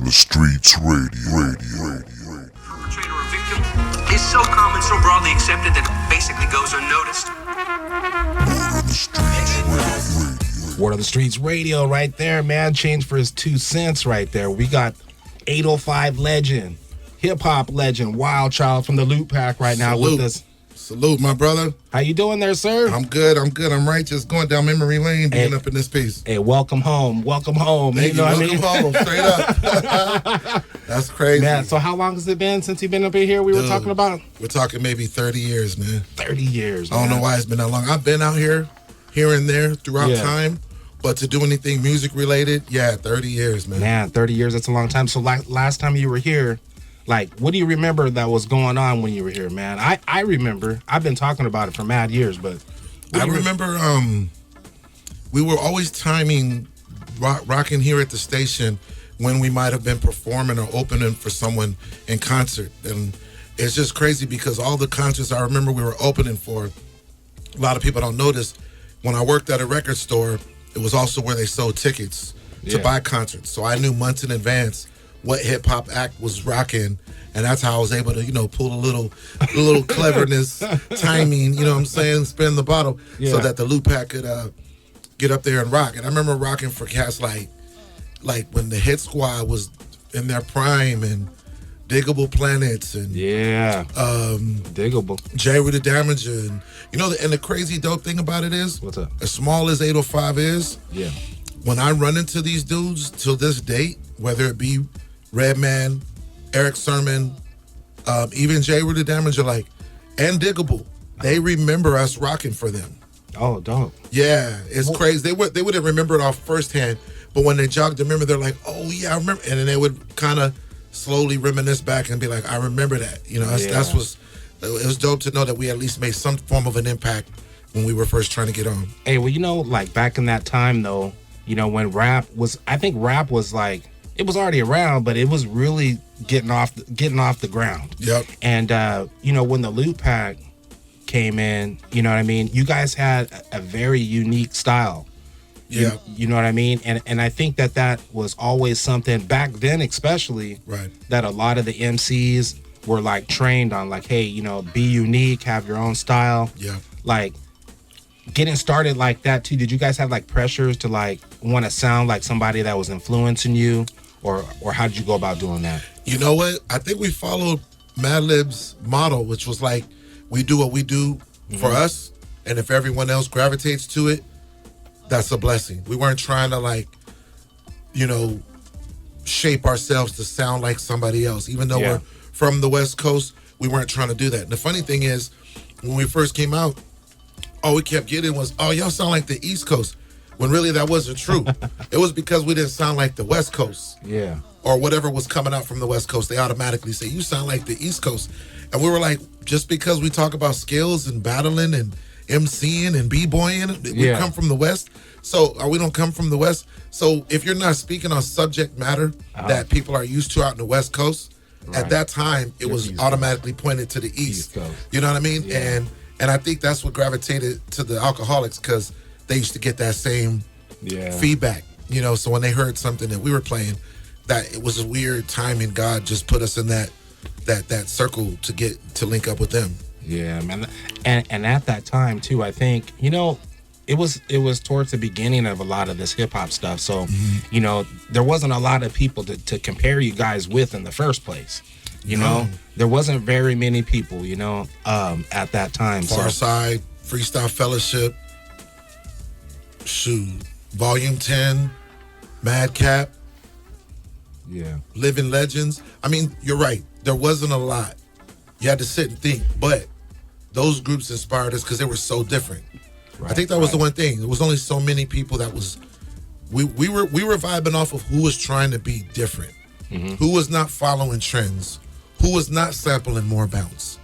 on the Streets Radio. Perpetrator or victim is so common, so broadly accepted that it basically goes unnoticed. Word on the Streets Radio right there, man. Change for his 2 cents right there. We got 805 legend, hip-hop legend, Wildchild from the Lootpack right now with us. Salute, my brother. How you doing there, sir? I'm good. I'm right. Just going down memory lane, being up in this piece. Hey, welcome home. Welcome home. Thank you. Welcome home. Straight up. That's crazy. Man, so how long has it been since you've been up in here? We were talking about? We're talking maybe 30 years, man. 30 years, man. I don't know why it's been that long. I've been out here and there throughout time, but to do anything music related, 30 years, man. Man, 30 years, that's a long time. So last time you were here, like, what do you remember that was going on when you were here, man? I remember. I've been talking about it for mad years, but I remember we were always timing rocking here at the station when we might have been performing or opening for someone in concert. And it's just crazy because all the concerts I remember we were opening for, a lot of people don't notice, when I worked at a record store, it was also where they sold tickets to buy concerts. So I knew months in advance what hip-hop act was rocking, and that's how I was able to, pull a little cleverness, timing, you know what I'm saying, spin the bottle, so that the Lootpack could get up there and rock. And I remember rocking for cats like when the Hit Squad was in their prime, and Diggable Planets, and Diggable, J with the Damager, and and the crazy dope thing about it is, what's up? As small as 805 is, when I run into these dudes till this date, whether it be Redman, Eric Sermon, even Jay with the Damager, and Diggable, they remember us rocking for them. Oh, dope. Yeah, it's crazy. They wouldn't remember it off firsthand, but when they jogged the memory, they're like, oh yeah, I remember. And then they would kind of slowly reminisce back and be like, I remember that. It was dope to know that we at least made some form of an impact when we were first trying to get on. Hey, well, back in that time though, when I think rap was it was already around, but it was really getting off the ground. Yep. And when the Lootpack came in, you know what I mean? You guys had a very unique style. Yeah. You know what I mean? And I think that was always something back then, especially, right, that a lot of the MCs were trained on, hey, be unique, have your own style. Yeah. Getting started like that too, did you guys have pressures to want to sound like somebody that was influencing you, or how did you go about doing that? You know what? I think we followed Madlib's model, which was we do what we do for us, and if everyone else gravitates to it, that's a blessing. We weren't trying to shape ourselves to sound like somebody else, even though we're from the West Coast. We weren't trying to do that. And the funny thing is, when we first came out, all we kept getting was, oh, y'all sound like the East Coast, when really that wasn't true. It was because we didn't sound like the West Coast. Yeah. Or whatever was coming out from the West Coast, they automatically say, you sound like the East Coast. And we were like, just because we talk about skills and battling and MCing and B-boying, we come from the West. So we don't come from the West. So if you're not speaking on subject matter that people are used to out in the West Coast, at that time, it was automatically pointed to the East. You know what I mean? Yeah. And I think that's what gravitated to the Alcoholics, because they used to get that same feedback. So when they heard something that we were playing, that it was a weird timing. God just put us in that circle to link up with them. Yeah, man. And at that time too, I think, it was towards the beginning of a lot of this hip hop stuff. So, there wasn't a lot of people to compare you guys with in the first place. There wasn't very many people, at that time. Farside, Freestyle Fellowship, Volume 10, Madcap, Living Legends. I mean, you're right. There wasn't a lot. You had to sit and think, but those groups inspired us because they were so different. Right, I think that was the one thing. There was only so many people that was. We were vibing off of who was trying to be different, who was not following trends, who was not sampling more bounce,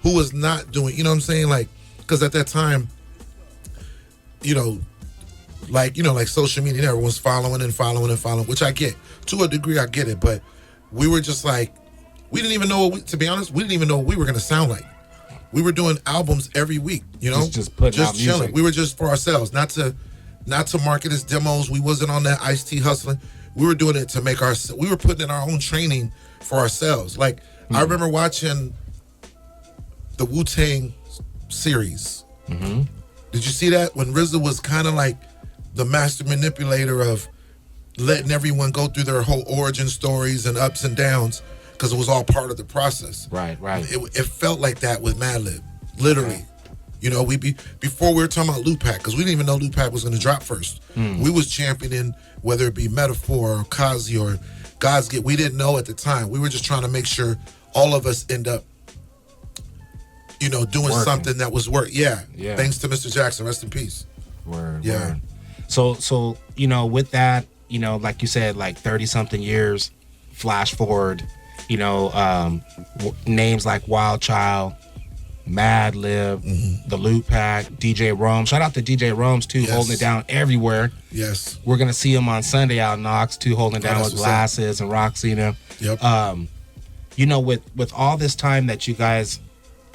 who was not doing. You know what I'm saying? Because at that time, like social media, everyone's following, which I get to a degree. I get it, but we were just we didn't even know. To be honest, we didn't even know what we were gonna sound like. We were doing albums every week, just putting out chilling. music. We were just for ourselves, not to market as demos. We wasn't on that Ice-T hustling. we were doing it to make we were putting in our own training for ourselves. Like I remember watching the Wu-Tang series. Mm-hmm. Did you see that when RZA was kind of like the master manipulator of letting everyone go through their whole origin stories and ups and downs because it was all part of the process. Right. It felt like that with Madlib, literally. Right. You know, before we were talking about Lootpack, because we didn't even know Lootpack was going to drop first. We was championing whether it be Metaphor or Kazi or God's Gift. We didn't know at the time. We were just trying to make sure all of us end up, you know, doing something that was work. Yeah. Thanks to Mr. Jackson. Rest in peace. Word. So you know, with that, you know, like you said, like 30-something years, flash forward, you know, names like Wildchild, Madlib, The Lootpack, DJ Rome. Shout out to DJ Rome's too, holding it down everywhere. Yes. We're gonna see him on Sunday out in Knox too, holding it down with Glasses and Roxy and him. Yep. You know, with all this time that you guys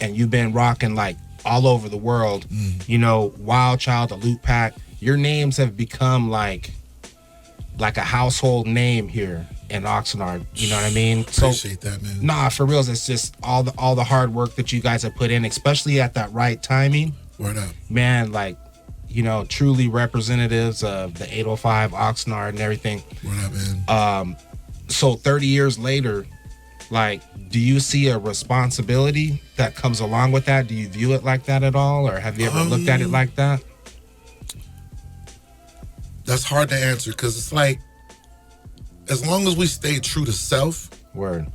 and you've been rocking like all over the world, you know, Wildchild, The Lootpack, your names have become like a household name here in Oxnard. You know what I mean? Appreciate that, man. Nah, for reals, it's just all the hard work that you guys have put in, especially at that right timing. Word up. Man, like, you know, truly representatives of the 805 Oxnard and everything. Word up, man. So 30 years later, like, do you see a responsibility that comes along with that? Do you view it like that at all? Or have you ever looked at it like that? That's hard to answer because it's like, as long as we stay true to self, Word.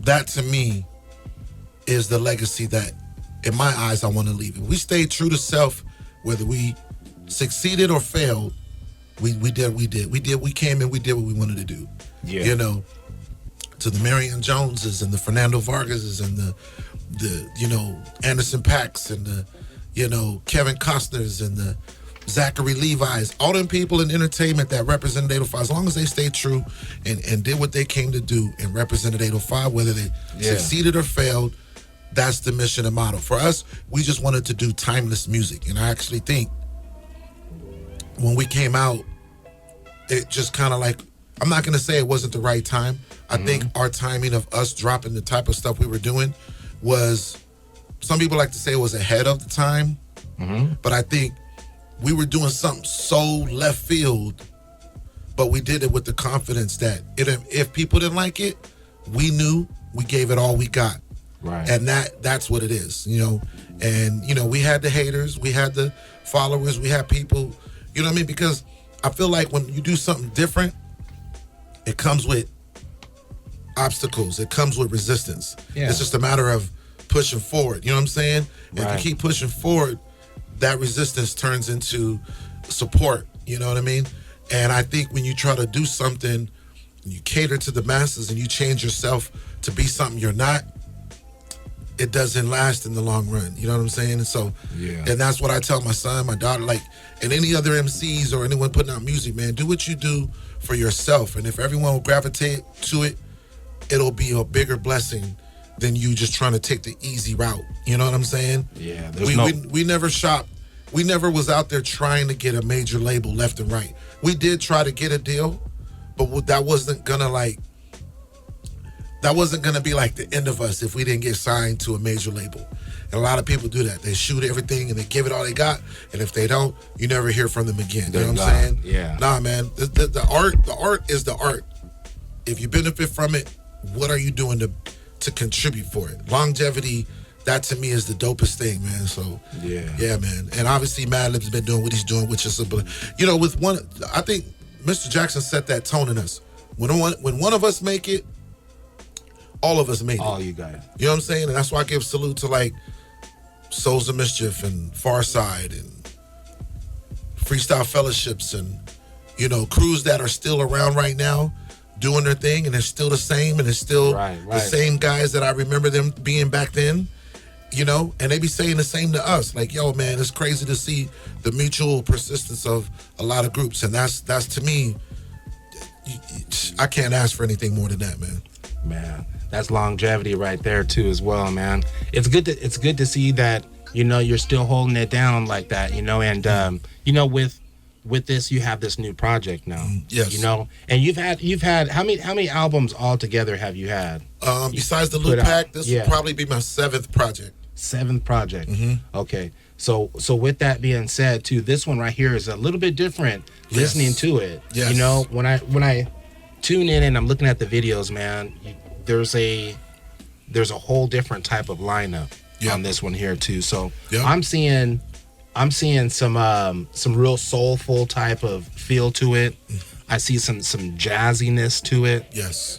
That to me is the legacy that, in my eyes, I want to leave. If we stay true to self, whether we succeeded or failed, we came and we did what we wanted to do. Yeah. You know, to the Marion Joneses and the Fernando Vargases and the you know, Anderson Paaks and the, you know, Kevin Costners and the Zachary Levi's, all them people in entertainment that represented 805, as long as they stayed true and did what they came to do and represented 805, whether they succeeded or failed, that's the mission and motto. For us, we just wanted to do timeless music. And I actually think when we came out, it just kind of like, I'm not going to say it wasn't the right time. I think our timing of us dropping the type of stuff we were doing was, some people like to say it was ahead of the time, but I think we were doing something so left field, but we did it with the confidence that if people didn't like it, we knew we gave it all we got. Right. And that's what it is, you know. And, you know, we had the haters, we had the followers, we had people, you know what I mean? Because I feel like when you do something different, it comes with obstacles, it comes with resistance. Yeah. It's just a matter of pushing forward, you know what I'm saying? Right. If you keep pushing forward, that resistance turns into support, you know what I mean? And I think when you try to do something, you cater to the masses and you change yourself to be something you're not, it doesn't last in the long run, you know what I'm saying? And so, and that's what I tell my son, my daughter, like, and any other MCs or anyone putting out music, man, do what you do for yourself. And if everyone will gravitate to it, it'll be a bigger blessing than you just trying to take the easy route. You know what I'm saying? Yeah. We never shopped. We never was out there trying to get a major label left and right. We did try to get a deal, but that wasn't gonna be like the end of us if we didn't get signed to a major label. And a lot of people do that. They shoot everything and they give it all they got. And if they don't, you never hear from them again. You know what I'm saying? Yeah. Nah, man. The art is the art. If you benefit from it, what are you doing to contribute for it? Longevity, that to me is the dopest thing, man. So yeah, man. And obviously Madlib's been doing what he's doing, which is, you know, with one, I think Mr. Jackson set that tone in us. When one of us make it, all of us made it. All you guys. You know what I'm saying? And that's why I give salute to like Souls of Mischief and Far Side and Freestyle Fellowships and, you know, crews that are still around right now doing their thing, and they're still the same, and it's still the same guys that I remember them being back then, you know, and they be saying the same to us. Like, yo, man, it's crazy to see the mutual persistence of a lot of groups, and that's to me, I can't ask for anything more than that, man. Man, that's longevity right there too, as well, man. It's good to see that, you know, you're still holding it down like that, you know, and you know, with with this, you have this new project now. Yes. You know, and you've had how many albums altogether have you had? Besides the put Lootpack, out? this Yeah. will probably be my 7th project. 7th project. Mm-hmm. Okay. So with that being said, too, this one right here is a little bit different. Yes. Listening to it, Yes. you know, when I tune in and I'm looking at the videos, man, there's a whole different type of lineup Yeah. on this one here too. So Yeah. I'm seeing some real soulful type of feel to it. I see some jazziness to it. Yes.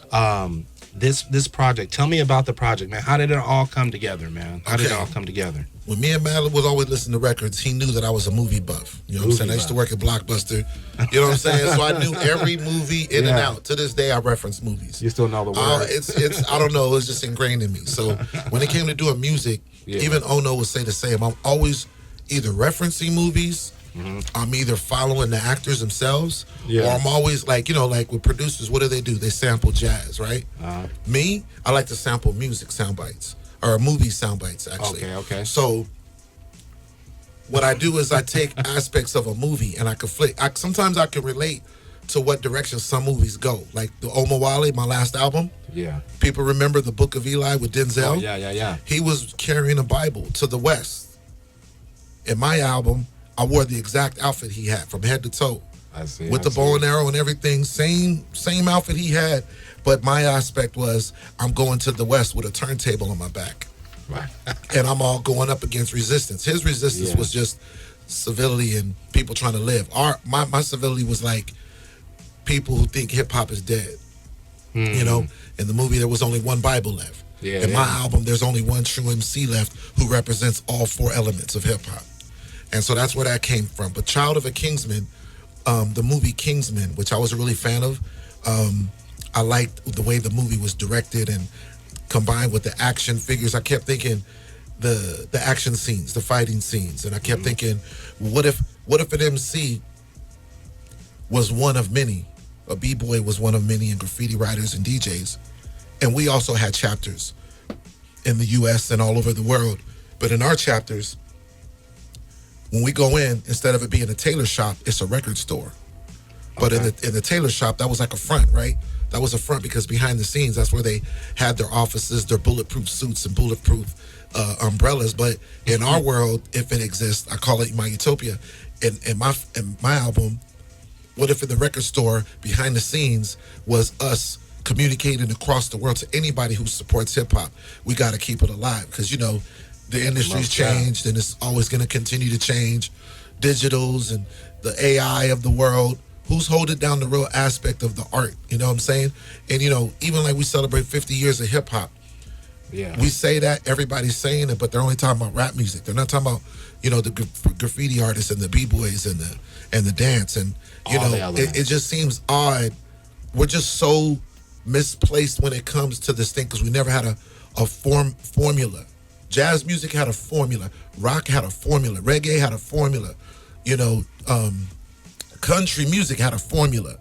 This project, tell me about the project, man. How did it all come together, man? How did it Okay. all come together? When me and Madeline would always listen to records, he knew that I was a movie buff. You know what I'm saying? I used to work at Blockbuster. You know what I'm saying? So I knew every movie in and Yeah. out. To this day, I reference movies. You still know the words. It's I don't know. It's just ingrained in me. So when it came to doing music, Yeah. even Ono would say the same. I'm always either referencing movies, I'm either following the actors themselves, Yeah. or I'm always like, you know, like with producers, what do? They sample jazz, right? Me, I like to sample music sound bites or movie sound bites, actually. Okay. So what I do is I take aspects of a movie and I conflict. Sometimes I can relate to what direction some movies go. Like the Omawale, my last album. Yeah. People remember the Book of Eli with Denzel? Oh, yeah. He was carrying a Bible to the West. In my album, I wore the exact outfit he had from head to toe. I see. With the bow and arrow and everything. Same outfit he had. But my aspect was I'm going to the West with a turntable on my back. Right. And I'm all going up against resistance. His resistance Yeah. was just civility and people trying to live. My civility was like people who think hip hop is dead. You know, in the movie there was only one Bible left. Yeah, in my yeah. album, there's only one true MC left who represents all 4 elements of hip hop. And so that's where that came from. But Child of a Kingsman, the movie Kingsman, which I was a really fan of, I liked the way the movie was directed and combined with the action figures. I kept thinking the action scenes, the fighting scenes, and I kept thinking, what if an MC was one of many, a b-boy was one of many, and graffiti writers and DJs, and we also had chapters in the U.S. and all over the world. But in our chapters, when we go in, instead of it being a tailor shop, it's a record store. But in the tailor shop, that was like a front, right? That was a front because behind the scenes, that's where they had their offices, their bulletproof suits and bulletproof umbrellas. But in our world, if it exists, I call it my utopia. In my album, what if in the record store behind the scenes was us communicating across the world to anybody who supports hip hop? We got to keep it alive because, you know, the industry's changed and it's always going to continue to change. Digitals and the AI of the world. Who's holding down the real aspect of the art? You know what I'm saying? And, you know, even like we celebrate 50 years of hip hop, Yeah. we say that, everybody's saying it, but they're only talking about rap music. They're not talking about, you know, the graffiti artists and the b-boys and the dance. And, you All the know, elements. it just seems odd. We're just so misplaced when it comes to this thing because we never had a formula. Jazz music had a formula. Rock had a formula. Reggae had a formula. You know, country music had a formula.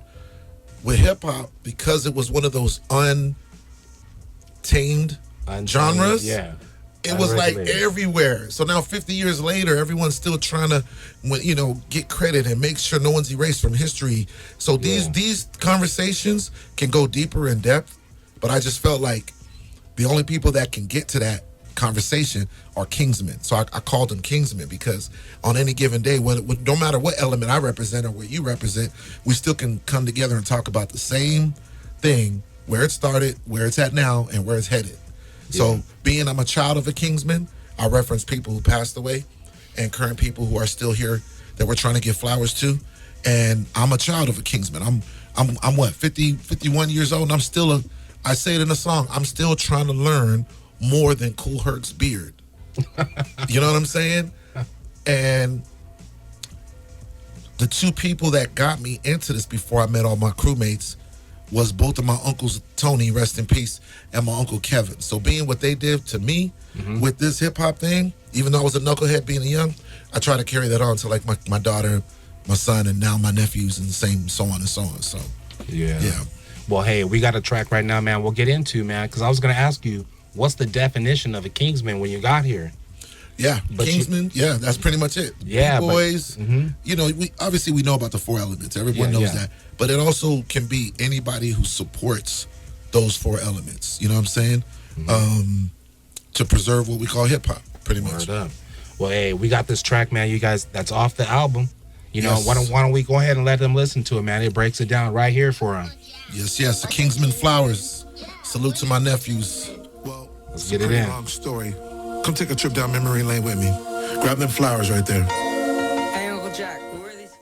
With hip hop, because it was one of those untamed genres, Yeah. it was like Unregulated. everywhere. So now 50 years later, everyone's still trying to, you know, get credit and make sure no one's erased from history. So these conversations can go deeper in depth, but I just felt like the only people that can get to that conversation are Kingsmen. So I called them Kingsmen because on any given day, no matter what element I represent or what you represent, we still can come together and talk about the same thing, where it started, where it's at now, and where it's headed. So being I'm a child of a Kingsman, I reference people who passed away and current people who are still here that we're trying to give flowers to. And I'm a child of a Kingsman. I'm what, 51 years old, and I'm still I say it in a song, I'm still trying to learn more than Kool Herc's beard. You know what I'm saying? And the 2 people that got me into this before I met all my crewmates was both of my uncles, Tony, rest in peace, and my uncle Kevin. So being what they did to me with this hip hop thing, even though I was a knucklehead being young, I try to carry that on to like my daughter, my son, and now my nephews, and the same, so on and so on. So Yeah. yeah. Well, hey, we got a track right now, man. We'll get into, man, because I was going to ask you, what's the definition of a Kingsman when you got here? Yeah, But Kingsman. Yeah, that's pretty much it. Yeah, boys. Mhm. You know, we know about the 4 elements. Everyone knows that, but it also can be anybody who supports those 4 elements. You know what I'm saying? To preserve what we call hip hop, pretty much. Word up. Well, hey, we got this track, man. You guys, that's off the album. You know, Yes. why don't we go ahead and let them listen to it, man? It breaks it down right here for them. Yes. The Kingsman Flowers. Salute to my nephews. Well, Let's it's get a it pretty in. long story. Come take a trip down memory lane with me. Grab them flowers right there. Hey, Uncle Jack.